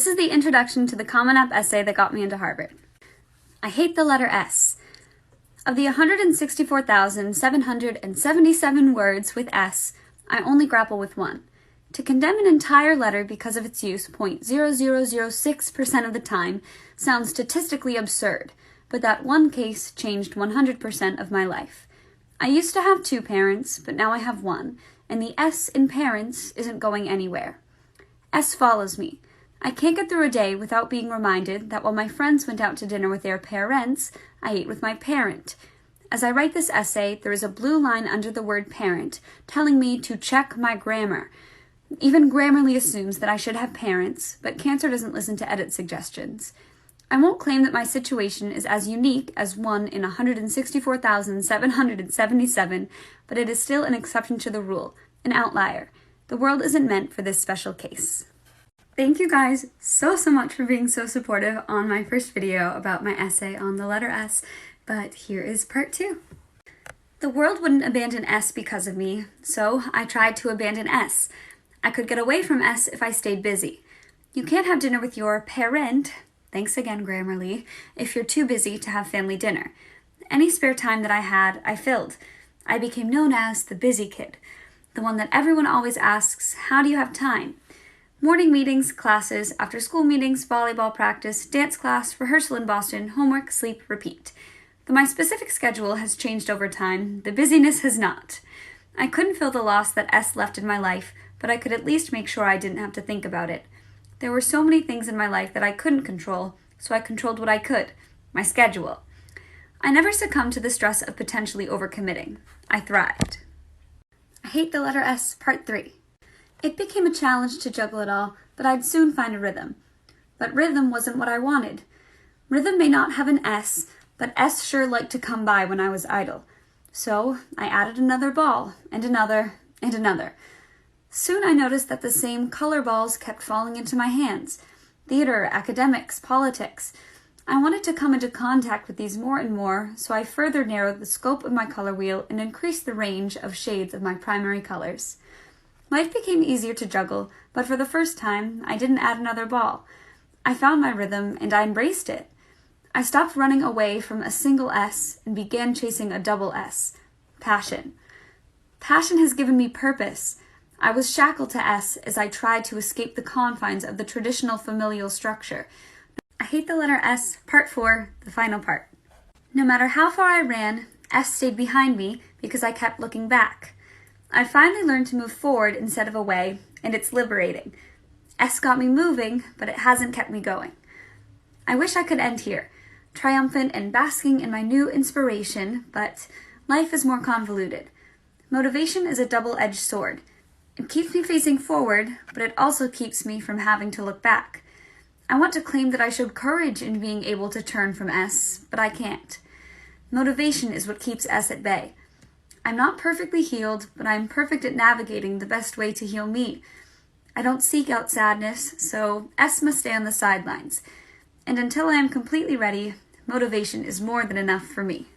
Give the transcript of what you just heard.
This is the introduction to the Common App essay that got me into Harvard. I hate the letter S. Of the 164,777 words with S, I only grapple with one. To condemn an entire letter because of its use 0.0006% of the time sounds statistically absurd, but that one case changed 100% of my life. I used to have 2 parents, but now I have 1, and the S in parents isn't going anywhere. S follows me. I can't get through a day without being reminded that while my friends went out to dinner with their parents, I ate with my parent. As I write this essay, there is a blue line under the word parent telling me to check my grammar. Even Grammarly assumes that I should have parents, but Cancer doesn't listen to edit suggestions. I won't claim that my situation is as unique as 1 in 164,777, but it is still an exception to the rule, an outlier. The world isn't meant for this special case. Thank you guys so much for being so supportive on my first video about my essay on the letter S, but here is part 2. The world wouldn't abandon S because of me, so I tried to abandon S. I could get away from S if I stayed busy. You can't have dinner with your parent, thanks again Grammarly, if you're too busy to have family dinner. Any spare time that I had, I filled. I became known as the busy kid, the one that everyone always asks, how do you have time? Morning meetings, classes, after school meetings, volleyball practice, dance class, rehearsal in Boston, homework, sleep, repeat. Though my specific schedule has changed over time, the busyness has not. I couldn't fill the loss that S left in my life, but I could at least make sure I didn't have to think about it. There were so many things in my life that I couldn't control, so I controlled what I could, my schedule. I never succumbed to the stress of potentially overcommitting. I thrived. I hate the letter S, part 3. It became a challenge to juggle it all, but I'd soon find a rhythm. But rhythm wasn't what I wanted. Rhythm may not have an S, but S sure liked to come by when I was idle. So I added another ball, and another, and another. Soon I noticed that the same color balls kept falling into my hands. Theater, academics, politics. I wanted to come into contact with these more and more, so I further narrowed the scope of my color wheel and increased the range of shades of my primary colors. Life became easier to juggle, but for the first time, I didn't add another ball. I found my rhythm, and I embraced it. I stopped running away from a single S and began chasing a double S. Passion. Passion has given me purpose. I was shackled to S as I tried to escape the confines of the traditional familial structure. I hate the letter S, part 4, the final part. No matter how far I ran, S stayed behind me because I kept looking back. I finally learned to move forward instead of away, and it's liberating. S got me moving, but it hasn't kept me going. I wish I could end here, triumphant and basking in my new inspiration, but life is more convoluted. Motivation is a double-edged sword. It keeps me facing forward, but it also keeps me from having to look back. I want to claim that I showed courage in being able to turn from S, but I can't. Motivation is what keeps S at bay. I'm not perfectly healed, but I'm perfect at navigating the best way to heal me. I don't seek out sadness, so S must stay on the sidelines. And until I am completely ready, motivation is more than enough for me.